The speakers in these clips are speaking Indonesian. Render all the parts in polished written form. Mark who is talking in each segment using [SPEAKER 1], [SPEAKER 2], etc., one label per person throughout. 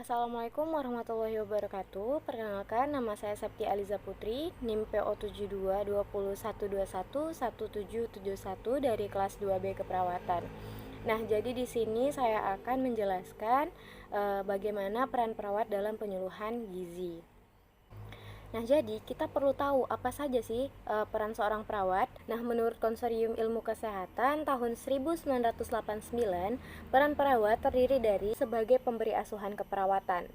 [SPEAKER 1] Assalamualaikum warahmatullahi wabarakatuh. Perkenalkan, nama saya Septi Aliza Putri, NIM PO72 201211771 dari kelas 2B Keperawatan. Nah, jadi di sini saya akan menjelaskan bagaimana peran perawat dalam penyuluhan gizi. Nah, jadi kita perlu tahu apa saja sih peran seorang perawat. Nah, menurut Konsorium Ilmu Kesehatan tahun 1989, peran perawat terdiri dari sebagai pemberi asuhan keperawatan.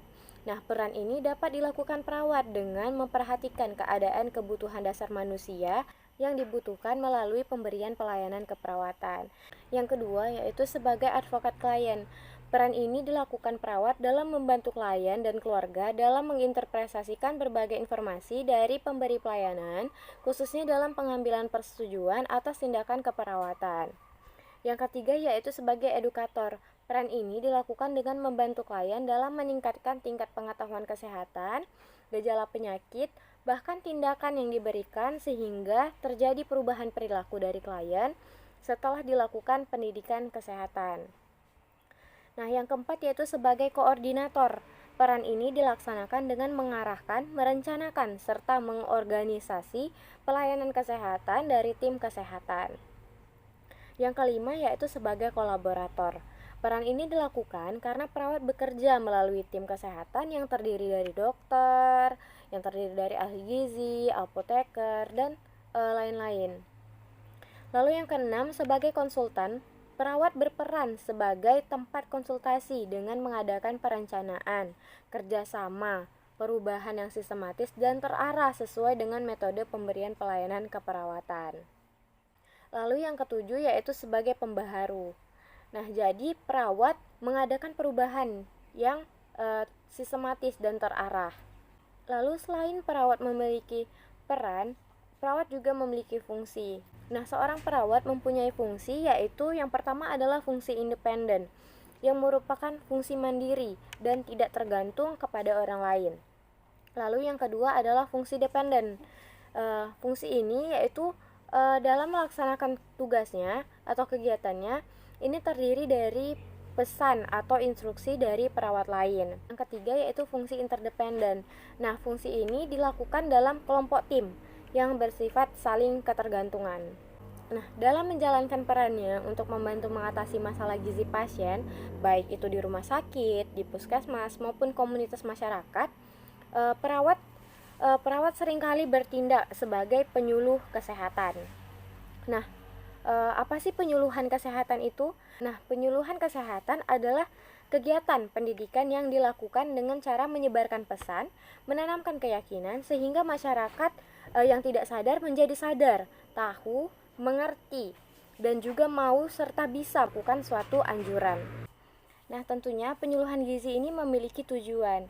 [SPEAKER 1] Nah, peran ini dapat dilakukan perawat dengan memperhatikan keadaan kebutuhan dasar manusia yang dibutuhkan melalui pemberian pelayanan keperawatan. Yang kedua yaitu sebagai advokat klien. Peran ini dilakukan perawat dalam membantu klien dan keluarga dalam menginterpretasikan berbagai informasi dari pemberi pelayanan, khususnya dalam pengambilan persetujuan atas tindakan keperawatan. Yang ketiga yaitu sebagai edukator. Peran ini dilakukan dengan membantu klien dalam meningkatkan tingkat pengetahuan kesehatan, gejala penyakit, bahkan tindakan yang diberikan sehingga terjadi perubahan perilaku dari klien setelah dilakukan pendidikan kesehatan. Nah, yang keempat yaitu sebagai koordinator. Peran ini dilaksanakan dengan mengarahkan, merencanakan, serta mengorganisasi pelayanan kesehatan dari tim kesehatan. Yang kelima yaitu sebagai kolaborator. Peran ini dilakukan karena perawat bekerja melalui tim kesehatan yang terdiri dari dokter, yang terdiri dari ahli gizi, apoteker, dan lain-lain. Lalu yang keenam sebagai konsultan. Perawat berperan sebagai tempat konsultasi dengan mengadakan perencanaan, kerjasama, perubahan yang sistematis dan terarah sesuai dengan metode pemberian pelayanan keperawatan. Lalu yang ketujuh yaitu sebagai pembaharu. Nah, jadi perawat mengadakan perubahan yang sistematis dan terarah. Lalu selain perawat memiliki peran, perawat juga memiliki fungsi. Nah, seorang perawat mempunyai fungsi yaitu yang pertama adalah fungsi independen, yang merupakan fungsi mandiri dan tidak tergantung kepada orang lain. Lalu yang kedua adalah fungsi dependen. Fungsi ini yaitu dalam melaksanakan tugasnya atau kegiatannya, ini terdiri dari pesan atau instruksi dari perawat lain. Yang ketiga yaitu fungsi interdependen. Nah, fungsi ini dilakukan dalam kelompok tim yang bersifat saling ketergantungan. Nah, dalam menjalankan perannya untuk membantu mengatasi masalah gizi pasien, baik itu di rumah sakit, di puskesmas, maupun komunitas masyarakat, perawat seringkali bertindak sebagai penyuluh kesehatan. Nah, apa sih penyuluhan kesehatan itu? Nah, penyuluhan kesehatan adalah kegiatan pendidikan yang dilakukan dengan cara menyebarkan pesan, menanamkan keyakinan, sehingga masyarakat yang tidak sadar menjadi sadar, tahu, mengerti, dan juga mau serta bisa melakukan suatu anjuran. Nah, tentunya penyuluhan gizi ini memiliki tujuan.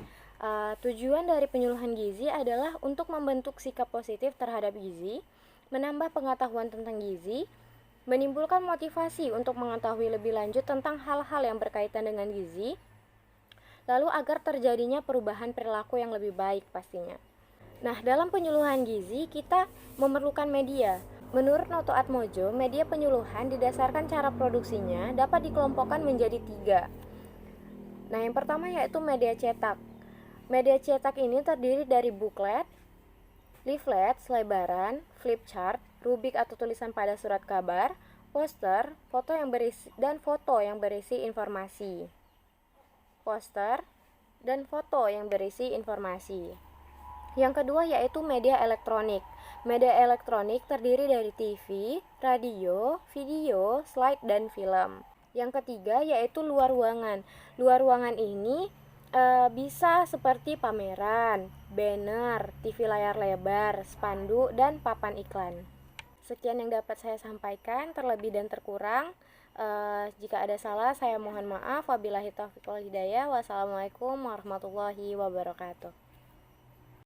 [SPEAKER 1] Tujuan dari penyuluhan gizi adalah untuk membentuk sikap positif terhadap gizi, menambah pengetahuan tentang gizi, menimbulkan motivasi untuk mengetahui lebih lanjut tentang hal-hal yang berkaitan dengan gizi, lalu agar terjadinya perubahan perilaku yang lebih baik pastinya. Nah, dalam penyuluhan gizi kita memerlukan media. Menurut Noto Atmojo, media penyuluhan didasarkan cara produksinya dapat dikelompokkan menjadi 3. Nah, yang pertama yaitu media cetak. Media cetak ini terdiri dari buklet, leaflet, selebaran, flip chart, rubik atau tulisan pada surat kabar, poster, foto yang berisi informasi. Poster dan foto yang berisi informasi. Yang kedua yaitu media elektronik. Media elektronik terdiri dari TV, radio, video, slide, dan film. Yang ketiga yaitu luar ruangan. Luar ruangan ini bisa seperti pameran, banner, TV layar lebar, spanduk, dan papan iklan. Sekian yang dapat saya sampaikan, terlebih dan terkurang. Jika ada salah, saya mohon maaf. Wabillahi taufiq wal hidayah. Wassalamualaikum warahmatullahi wabarakatuh.